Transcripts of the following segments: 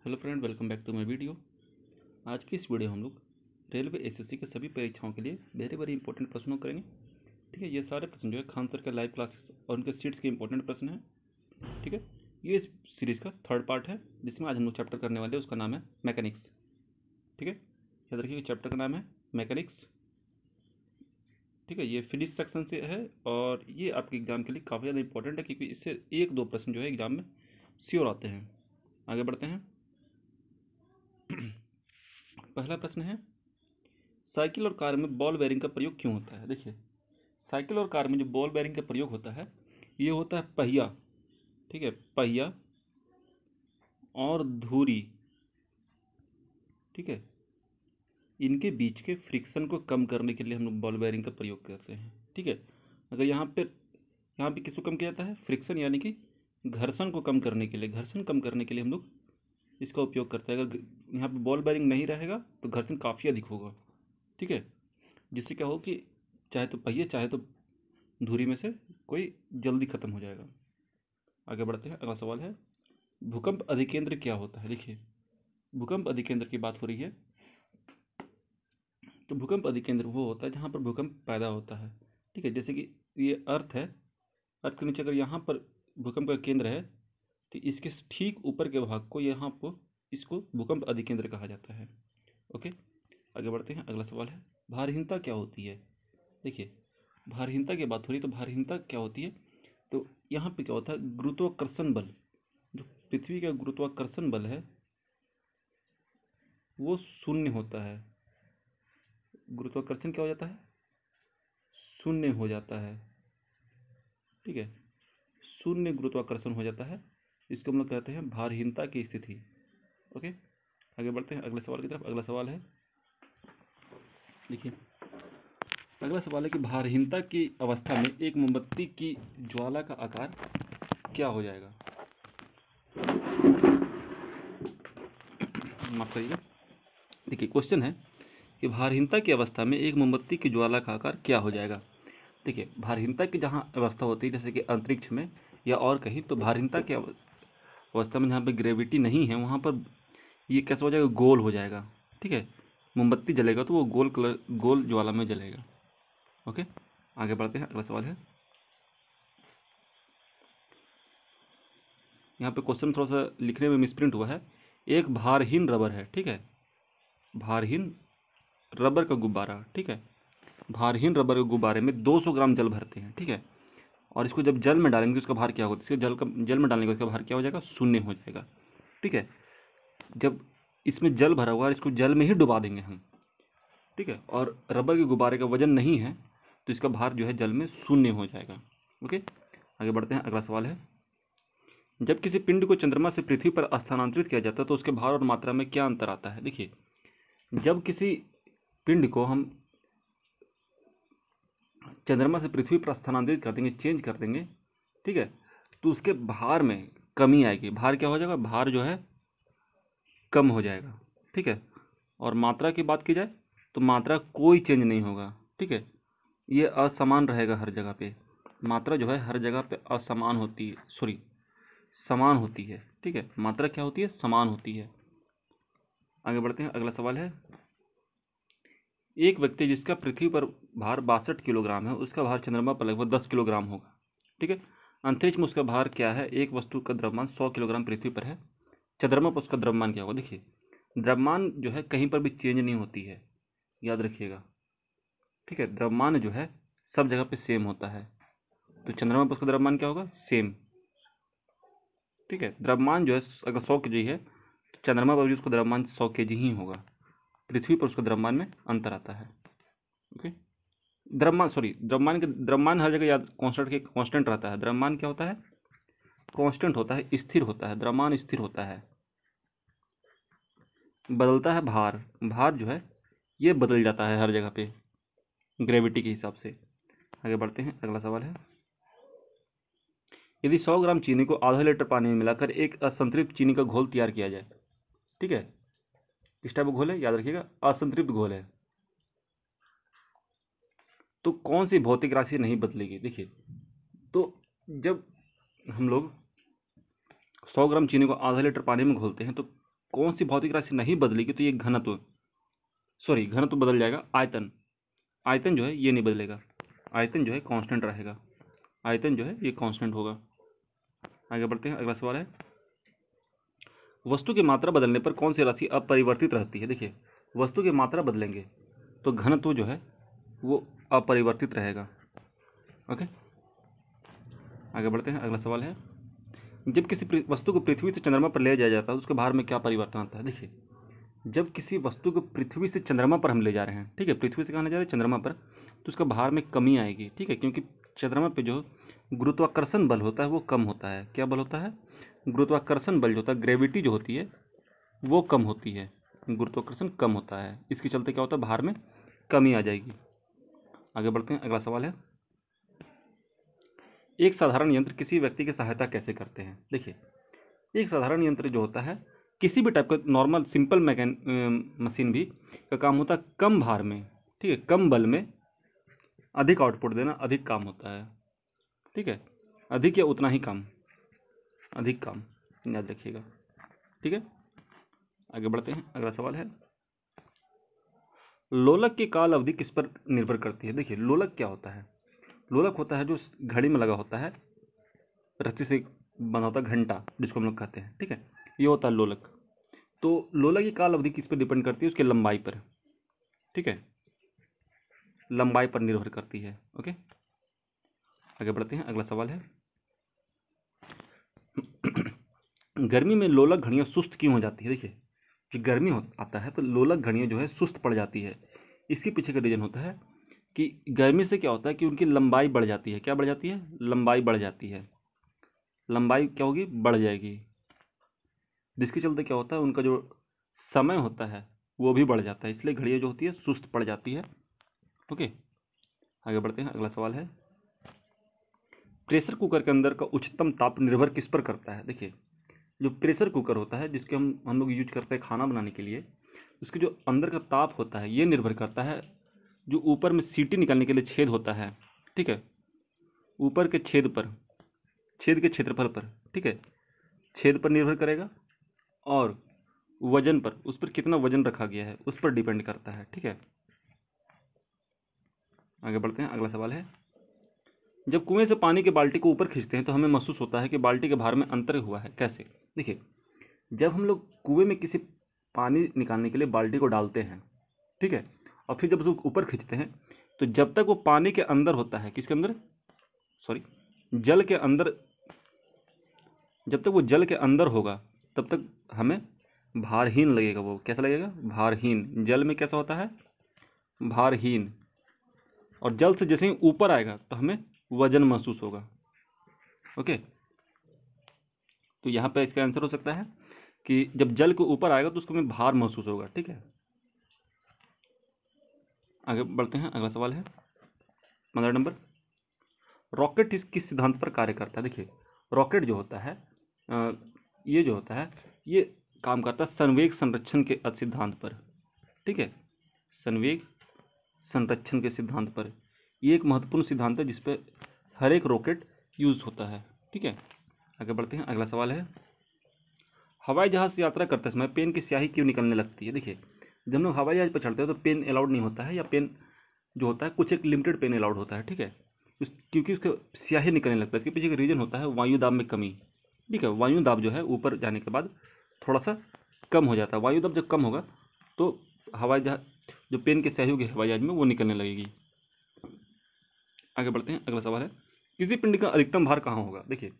Hello friend, welcome back to my video. आज की इस वीडियो हम लोग रेलवे एसएससी के सभी परीक्षाओं के लिए वेरी इंपॉर्टेंट प्रश्नों करेंगे। ठीक है, ये सारे प्रश्न जो है खान सर के लाइव क्लासेस और उनके सीट्स के इंपॉर्टेंट प्रश्न हैं। ठीक है, ये इस सीरीज़ का थर्ड पार्ट है जिसमें आज हम लोग चैप्टर करने वाले हैं, उसका नाम है मैकेनिक्स। ठीक है, याद रखिए चैप्टर का नाम है मैकेनिक्स। ठीक है, ये फिजिक्स सेक्शन से है और ये आपके एग्जाम के लिए काफ़ी ज़्यादा इंपॉर्टेंट है क्योंकि इससे एक दो प्रश्न जो है एग्जाम में श्योर आते हैं। आगे बढ़ते हैं। पहला प्रश्न है, साइकिल और कार में बॉल बेयरिंग का प्रयोग क्यों होता है। देखिए, साइकिल और कार में जो बॉल बेयरिंग का प्रयोग होता है ये होता है पहिया। ठीक है, पहिया और धुरी, ठीक है, इनके बीच के फ्रिक्शन को कम करने के लिए हम लोग बॉल बेयरिंग का प्रयोग करते हैं। ठीक है, अगर यहाँ पे किसको कम किया जाता है, फ्रिक्शन यानी कि घर्षण को कम करने के लिए, घर्षण कम करने के लिए हम लोग इसका उपयोग करते हैं। अगर यहाँ पे बॉल बेयरिंग नहीं रहेगा तो घर्षण काफ़ी अधिक होगा। ठीक है, जिससे क्या हो कि चाहे तो पहिए चाहे तो धुरी में से कोई जल्दी खत्म हो जाएगा। आगे बढ़ते हैं। अगला सवाल है, भूकंप अधिकेंद्र क्या होता है। देखिए, भूकंप अधिकेंद्र की बात हो रही है तो भूकंप अधिकेंद्र वो होता है जहाँ पर भूकंप पैदा होता है। ठीक है, जैसे कि ये अर्थ है, अर्थ के नीचे अगर यहाँ पर भूकंप का केंद्र है तो इसके ठीक ऊपर के भाग को यहाँ पर इसको भूकंप अधिकेंद्र कहा जाता है। ओके, आगे बढ़ते हैं। अगला सवाल है, भारहीनता क्या होती है। देखिए, भारहीनता की बात हो रही है तो भारहीनता क्या होती है, तो यहाँ पे क्या होता है, गुरुत्वाकर्षण बल, जो पृथ्वी का गुरुत्वाकर्षण बल है वो शून्य होता है। गुरुत्वाकर्षण क्या हो जाता है, शून्य हो जाता है। ठीक है, शून्य गुरुत्वाकर्षण हो जाता है, इसको हम लोग कहते हैं भारहीनता की स्थिति। ओके, आगे बढ़ते हैं अगले सवाल की तरफ। अगला सवाल है, देखिए, अगला सवाल है कि भारहीनता की अवस्था में एक मोमबत्ती की ज्वाला का आकार क्या हो जाएगा। माफ करिएगा। देखिए, क्वेश्चन है कि भारहीनता की अवस्था में एक मोमबत्ती की ज्वाला का आकार क्या हो जाएगा। देखिए, भारहीनता की जहाँ अवस्था होती है जैसे कि अंतरिक्ष में या और कहीं, तो भारहीनता की अवस्था में जहाँ पे ग्रेविटी नहीं है वहाँ पर ये कैसा हो जाएगा, गोल हो जाएगा। ठीक है, मोमबत्ती जलेगा तो वो गोल ज्वाला में जलेगा। ओके, आगे बढ़ते हैं। अगला सवाल है, यहाँ पे क्वेश्चन थोड़ा सा लिखने में मिसप्रिंट हुआ है। एक भारहीन रबर है, ठीक है, भारहीन रबर का गुब्बारा, ठीक है, भारहीन रबर के गुब्बारे में 200 ग्राम जल भरते हैं। ठीक है, और इसको जब जल में डालेंगे तो इसका भार क्या होगा, इसके जल में डालने का इसका भार क्या हो जाएगा, शून्य हो जाएगा। ठीक है, जब इसमें जल भरा हुआ है इसको जल में ही डुबा देंगे हम। ठीक है, और रबर के गुब्बारे का वजन नहीं है तो इसका भार जो है जल में शून्य हो जाएगा। ओके, आगे बढ़ते हैं। अगला सवाल है, जब किसी पिंड को चंद्रमा से पृथ्वी पर स्थानांतरित किया जाता है तो उसके भार और मात्रा में क्या अंतर आता है। देखिए, जब किसी पिंड को हम चंद्रमा से पृथ्वी पर स्थानांतरित कर देंगे, चेंज कर देंगे, ठीक है, तो उसके भार में कमी आएगी। भार क्या हो जाएगा, भार जो है कम हो जाएगा। ठीक है, और मात्रा की बात की जाए तो मात्रा कोई चेंज नहीं होगा। ठीक है, ये असमान रहेगा हर जगह पे, मात्रा जो है हर जगह पे असमान होती है, सॉरी समान होती है। ठीक है, मात्रा क्या होती है, समान होती है। आगे बढ़ते हैं। अगला सवाल है, एक व्यक्ति जिसका पृथ्वी पर भार 62 किलोग्राम है उसका भार चंद्रमा पर लगभग 10 किलोग्राम होगा। ठीक है, अंतरिक्ष में उसका भार क्या है, एक वस्तु का द्रव्यमान 100 किलोग्राम पृथ्वी पर है, चंद्रमा पर उसका द्रव्यमान क्या होगा। देखिए, द्रव्यमान जो है कहीं पर भी चेंज नहीं होती है, याद रखिएगा। ठीक है, द्रव्यमान जो है सब जगह पे सेम होता है, तो चंद्रमा पर उसका द्रव्यमान क्या होगा, सेम। ठीक है, द्रव्यमान जो है अगर 100 के जी है तो चंद्रमा पर भी उसका द्रव्यमान 100 के जी ही होगा, पृथ्वी पर उसका द्रव्यमान में अंतर आता है। ओके, द्रव्यमान हर जगह याद कांस्टेंट रहता है। द्रव्यमान क्या होता है, कांस्टेंट होता है, स्थिर होता है, द्रव्यमान स्थिर होता है। बदलता है भार, भार जो है ये बदल जाता है हर जगह पे ग्रेविटी के हिसाब से। आगे बढ़ते हैं। अगला सवाल है, यदि 100 ग्राम चीनी को आधा लीटर पानी में मिलाकर एक असंतृप्त चीनी का घोल तैयार किया जाए। ठीक है, किस टाइप का घोल है, याद रखिएगा, असंतृप्त घोल है, तो कौन सी भौतिक राशि नहीं बदलेगी। देखिए, तो जब हम लोग 100 ग्राम चीनी को आधा लीटर पानी में घोलते हैं तो कौन सी भौतिक राशि नहीं बदलेगी, तो ये घनत्व, सॉरी घनत्व बदल जाएगा, आयतन, आयतन जो है ये नहीं बदलेगा, आयतन जो है कांस्टेंट रहेगा, आयतन जो है ये कांस्टेंट होगा। आगे बढ़ते हैं, अगला सवाल है, वस्तु की मात्रा बदलने पर कौन सी राशि अपरिवर्तित रहती है। देखिए वस्तु की मात्रा बदलेंगे तो घनत्व जो है वो अपरिवर्तित रहेगा। ओके, आगे बढ़ते हैं, अगला सवाल है, जब किसी वस्तु को पृथ्वी से चंद्रमा पर ले जाया जाता है तो उसके भार में क्या परिवर्तन आता है। देखिए जब किसी वस्तु को पृथ्वी से चंद्रमा पर हम ले जा रहे हैं, ठीक है, पृथ्वी से कहाँ ले जा रहे हैं, चंद्रमा पर, तो उसका भार में कमी आएगी, ठीक है, क्योंकि चंद्रमा पे जो गुरुत्वाकर्षण बल होता है वो कम होता है। क्या बल होता है, गुरुत्वाकर्षण बल जो होता है, ग्रेविटी जो होती है वो कम होती है, गुरुत्वाकर्षण कम होता है, इसके चलते क्या होता है, भार में कमी आ जाएगी। आगे बढ़ते हैं, अगला सवाल है, एक साधारण यंत्र किसी व्यक्ति की सहायता कैसे करते हैं। देखिए एक साधारण यंत्र जो होता है, किसी भी टाइप का नॉर्मल सिंपल मशीन भी का काम होता है कम भार में, ठीक है, कम बल में अधिक आउटपुट देना, अधिक काम होता है, ठीक है, अधिक या उतना ही काम, अधिक काम, याद रखिएगा, ठीक है। आगे बढ़ते हैं, अगला सवाल है, लोलक की काल अवधि किस पर निर्भर करती है। देखिए लोलक क्या होता है, लोलक होता है जो घड़ी में लगा होता है, रस्सी से बना होता है घंटा, जिसको हम लोग कहते हैं, ठीक है, ये होता है लोलक। तो लोलक की काल अवधि किस पर डिपेंड करती है, उसकी लंबाई पर, ठीक है, लंबाई पर निर्भर करती है। ओके, आगे बढ़ते हैं, अगला सवाल है, गर्मी में लोलक घड़ियां सुस्त क्यों हो जाती है। देखिए जो गर्मी आता है तो लोलक घड़ियां जो है सुस्त पड़ जाती है, इसके पीछे का रीजन होता है कि गर्मी से क्या होता है कि उनकी लंबाई बढ़ जाती है। क्या बढ़ जाती है, लंबाई बढ़ जाती है, लंबाई क्या होगी, बढ़ जाएगी, जिसके चलते क्या होता है उनका जो समय होता है वो भी बढ़ जाता है, इसलिए घड़ियां जो होती है सुस्त पड़ जाती है। ओके, आगे बढ़ते हैं, अगला सवाल है, प्रेशर कुकर के अंदर का उच्चतम ताप निर्भर किस पर करता है। देखिए जो प्रेशर कुकर होता है जिसके हम लोग यूज करते हैं खाना बनाने के लिए, उसके जो अंदर का ताप होता है ये निर्भर करता है जो ऊपर में सीटी निकालने के लिए छेद होता है, ठीक है, ऊपर के छेद पर, छेद के क्षेत्रफल पर, ठीक है, छेद पर निर्भर करेगा, और वजन पर, उस पर कितना वजन रखा गया है उस पर डिपेंड करता है, ठीक है। आगे बढ़ते हैं, अगला सवाल है, जब कुएं से पानी के बाल्टी को ऊपर खींचते हैं तो हमें महसूस होता है कि बाल्टी के भार में अंतर हुआ है। कैसे, देखिए जब हम लोग कुएं में किसी पानी निकालने के लिए बाल्टी को डालते हैं, ठीक है, और फिर जब उसको ऊपर खींचते हैं तो जब तक वो पानी के अंदर होता है, किसके अंदर, सॉरी जल के अंदर, जब तक वो जल के अंदर होगा तब तक हमें भारहीन लगेगा। वो कैसा लगेगा, भारहीन, जल में कैसा होता है, भारहीन, और जल से जैसे ही ऊपर आएगा तो हमें वजन महसूस होगा। ओके, तो यहाँ पे इसका आंसर हो सकता है कि जब जल के ऊपर आएगा तो उसको हमें भार महसूस होगा, ठीक है। आगे बढ़ते हैं, अगला सवाल है 15 नंबर, रॉकेट किस सिद्धांत पर कार्य करता है। देखिए रॉकेट जो होता है ये जो होता है ये काम करता है संवेग संरक्षण के सिद्धांत पर, ठीक है, संवेग संरक्षण के सिद्धांत पर। ये एक महत्वपूर्ण सिद्धांत है जिस पे हर एक रॉकेट यूज होता है, ठीक है। आगे बढ़ते हैं, अगला सवाल है, हवाई जहाज से यात्रा करते समय पेन की स्याही क्यों निकलने लगती है। देखिए जब हम लोग हवाई जहाज पर चढ़ते हैं तो पेन अलाउड नहीं होता है, या पेन जो होता है कुछ एक लिमिटेड पेन अलाउड होता है, ठीक है, क्योंकि उसके स्याही निकलने लगता है। इसके पीछे का रीजन होता है वायु दाब में कमी, ठीक है, वायु दाब जो है ऊपर जाने के बाद थोड़ा सा कम हो जाता है, वायु दाब जब कम होगा तो हवाई जहाज जो पेन की स्याही होगी हवाई जहाज में वो निकलने लगेगी। आगे बढ़ते हैं, अगला सवाल है, किसी पिंड का अधिकतम भार कहाँ होगा। देखिए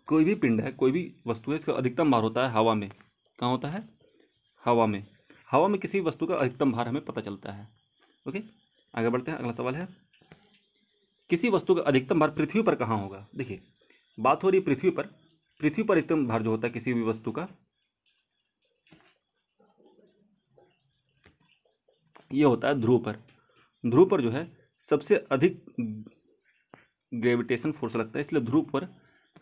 कोई भी पिंड है, कोई भी वस्तु है, इसका अधिकतम भार होता है हवा में। कहाँ होता है, हवा में, हवा में किसी वस्तु का अधिकतम भार हमें पता चलता है। ओके, आगे बढ़ते हैं, अगला सवाल है, किसी वस्तु का अधिकतम भार पृथ्वी पर कहाँ होगा। देखिए बात हो रही है पृथ्वी पर, पृथ्वी पर अधिकतम भार जो होता है किसी भी वस्तु का, ये होता है ध्रुव पर। ध्रुव पर जो है सबसे अधिक ग्रेविटेशन फोर्स लगता है, इसलिए ध्रुव पर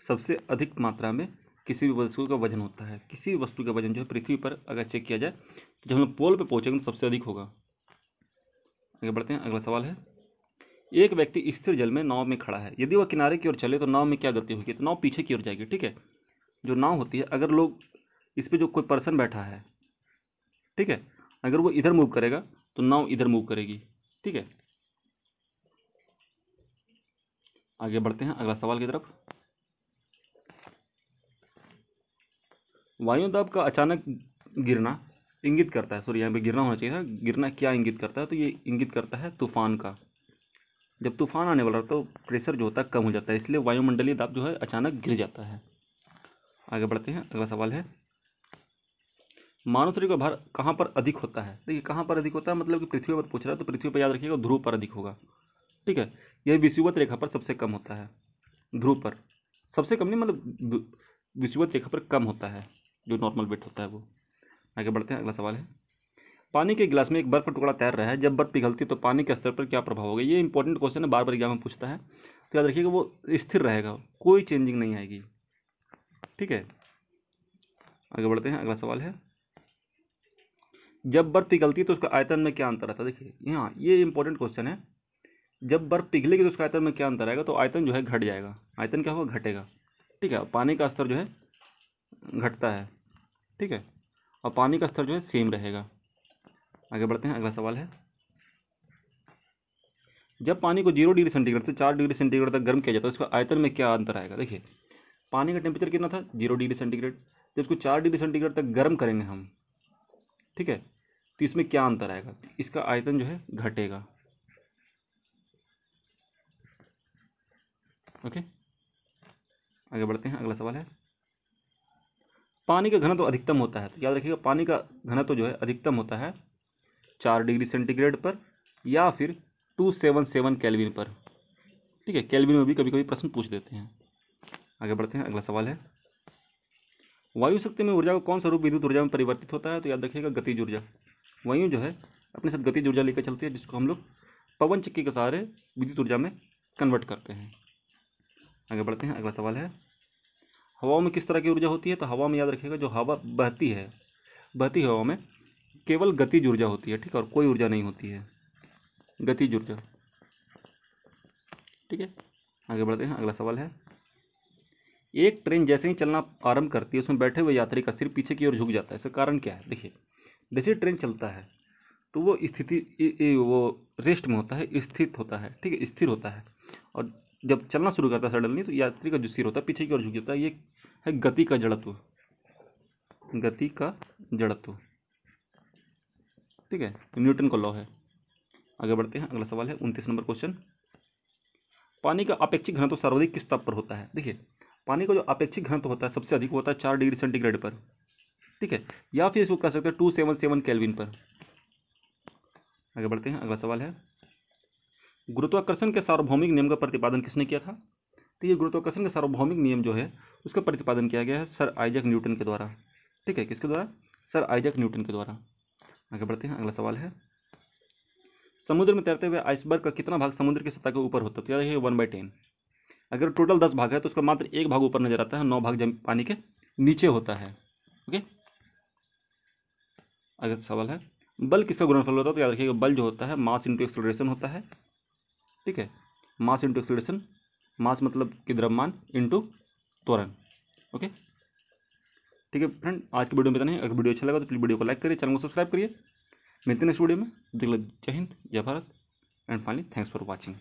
सबसे अधिक मात्रा में किसी भी वस्तु का वजन होता है। किसी भी वस्तु का वजन जो है पृथ्वी पर अगर चेक किया जाए तो जब हम लोग पोल पे पहुंचेंगे तो सबसे अधिक होगा। आगे बढ़ते हैं, अगला सवाल है, एक व्यक्ति स्थिर जल में नाव में खड़ा है, यदि वह किनारे की ओर चले तो नाव में क्या गति होगी। तो नाव पीछे की ओर जाएगी, ठीक है, जो नाव होती है, अगर लोग इस पे जो कोई पर्सन बैठा है, ठीक है, अगर वो इधर मूव करेगा तो नाव इधर मूव करेगी, ठीक है। आगे बढ़ते हैं अगला सवाल की तरफ। वायु दाब का अचानक गिरना इंगित करता है, सॉरी यहाँ पे गिरना होना चाहिए था, गिरना क्या इंगित करता है, तो ये इंगित करता है तूफान का। जब तूफान आने वाला तो प्रेशर जो होता है कम हो जाता है, इसलिए वायुमंडलीय दाब जो है अचानक गिर जाता है। आगे बढ़ते हैं अगला सवाल है, मानव शरीर का भार कहाँ पर अधिक होता है। देखिए कहाँ पर अधिक होता है, मतलब कि पृथ्वी पर पूछ रहा है, तो पृथ्वी पर याद रखिएगा ध्रुव पर अधिक होगा, ठीक है। यह विषुवत रेखा पर सबसे कम होता है, ध्रुव पर सबसे कम नहीं, मतलब विषुवत रेखा पर कम होता है, जो नॉर्मल वेट होता है वो। आगे बढ़ते हैं अगला सवाल है, पानी के गिलास में एक बर्फ का टुकड़ा तैर रहा है, जब बर्फ पिघलती है तो पानी के स्तर पर क्या प्रभाव होगा। ये इंपॉर्टेंट क्वेश्चन है, बार बार एग्जाम में पूछता है, तो याद रखिएगा वो स्थिर रहेगा, कोई चेंजिंग नहीं आएगी, ठीक है। आगे बढ़ते हैं अगला सवाल है, जब बर्फ पिघलती है तो उसका आयतन में क्या अंतर आता है। देखिए यहाँ ये इंपॉर्टेंट क्वेश्चन है, जब बर्फ पिघलेगी तो उसका आयतन में क्या अंतर आएगा, तो आयतन जो है घट जाएगा, आयतन क्या होगा, घटेगा, ठीक है। पानी का स्तर जो है घटता है, ठीक है, और पानी का स्तर जो है सेम रहेगा। आगे बढ़ते हैं अगला सवाल है, जब पानी को 0 डिग्री सेंटीग्रेड से 4 डिग्री सेंटीग्रेड तक गर्म किया जाता है उसका आयतन में क्या अंतर आएगा। देखिए पानी का टेम्परेचर कितना था, 0 डिग्री सेंटीग्रेड, जब उसको 4 डिग्री सेंटीग्रेड तक गर्म करेंगे हम, ठीक है, तो इसमें क्या अंतर आएगा, इसका आयतन जो है घटेगा, ओके। आगे बढ़ते हैं अगला सवाल है, पानी का घनत्व तो अधिकतम होता है, तो याद रखिएगा पानी का घनत्व तो जो है अधिकतम होता है 4 डिग्री सेंटीग्रेड पर या फिर 277 केल्विन पर, ठीक है। केल्विन में भी कभी कभी प्रश्न पूछ देते हैं। आगे बढ़ते हैं अगला सवाल है, वायु शक्ति में ऊर्जा का कौन सा रूप विद्युत ऊर्जा में परिवर्तित होता है, तो याद रखिएगा गतिज ऊर्जा। वायु जो है अपने साथ गतिज ऊर्जा लेकर चलती है, जिसको हम लोग पवन चक्की के सहारे विद्युत ऊर्जा में कन्वर्ट करते हैं। आगे बढ़ते हैं अगला सवाल है, हवाओं में किस तरह की ऊर्जा होती है, तो हवा में याद रखिएगा जो हवा बहती है, बहती हवा में केवल गतिज ऊर्जा होती है, ठीक है, और कोई ऊर्जा नहीं होती है, गतिज ऊर्जा, ठीक है। आगे बढ़ते हैं अगला सवाल है, एक ट्रेन जैसे ही चलना आरंभ करती है उसमें बैठे हुए यात्री का सिर पीछे की ओर झुक जाता है, इसका कारण क्या है। देखिए जैसे ट्रेन चलता है तो वो स्थिति वो रेस्ट में होता है, स्थित होता है, ठीक है, स्थिर होता है, और जब चलना शुरू करता है सडनली तो यात्री का जो सिर होता है पीछे की ओर झुक जाता है, ये है गति का जड़त्व, गति का जड़त्व, ठीक है, न्यूटन का लॉ है। आगे बढ़ते हैं अगला सवाल है 29 नंबर क्वेश्चन, पानी का अपेक्षिक घनत्व सर्वाधिक किस ताप पर होता है। देखिए पानी का जो अपेक्षिक घनत्व होता है सबसे अधिक होता है 4 डिग्री सेंटीग्रेड पर, ठीक है, या फिर इसको कह सकते हैं 277 केल्विन पर। आगे बढ़ते हैं अगला सवाल है, गुरुत्वाकर्षण के सार्वभौमिक नियम का प्रतिपादन किसने किया था। तो ये गुरुत्वाकर्षण का सार्वभौमिक नियम जो है उसका प्रतिपादन किया गया है सर आइजैक न्यूटन के द्वारा, ठीक है, किसके द्वारा, सर आइजैक न्यूटन के द्वारा। आगे बढ़ते हैं अगला सवाल है, समुद्र में तैरते हुए आइसबर्ग का कितना भाग समुद्र की सतह के ऊपर होता है, तो याद रखिए 1/10। अगर टोटल 10 भाग है तो उसका मात्र एक भाग ऊपर नजर आता है, 9 भाग पानी के नीचे होता है, ओके। अगला सवाल है, बल किसका गुणनफल होता है, तो याद रखिएगा बल जो होता है मास इंटू एक्सेलरेशन होता है, ठीक है, मास इंटू एक्सेलरेशन, मास मतलब कि द्रव्यमान इंटू त्वरण, ओके। ठीक है फ्रेंड, आज की वीडियो में इतना ही। अगर वीडियो अच्छा लगा तो प्लीज वीडियो को लाइक करिए, चैनल को सब्सक्राइब करिए। मिलते हैं नेक्स्ट वीडियो में। जय हिंद, जय Bharat, and finally thanks for watching.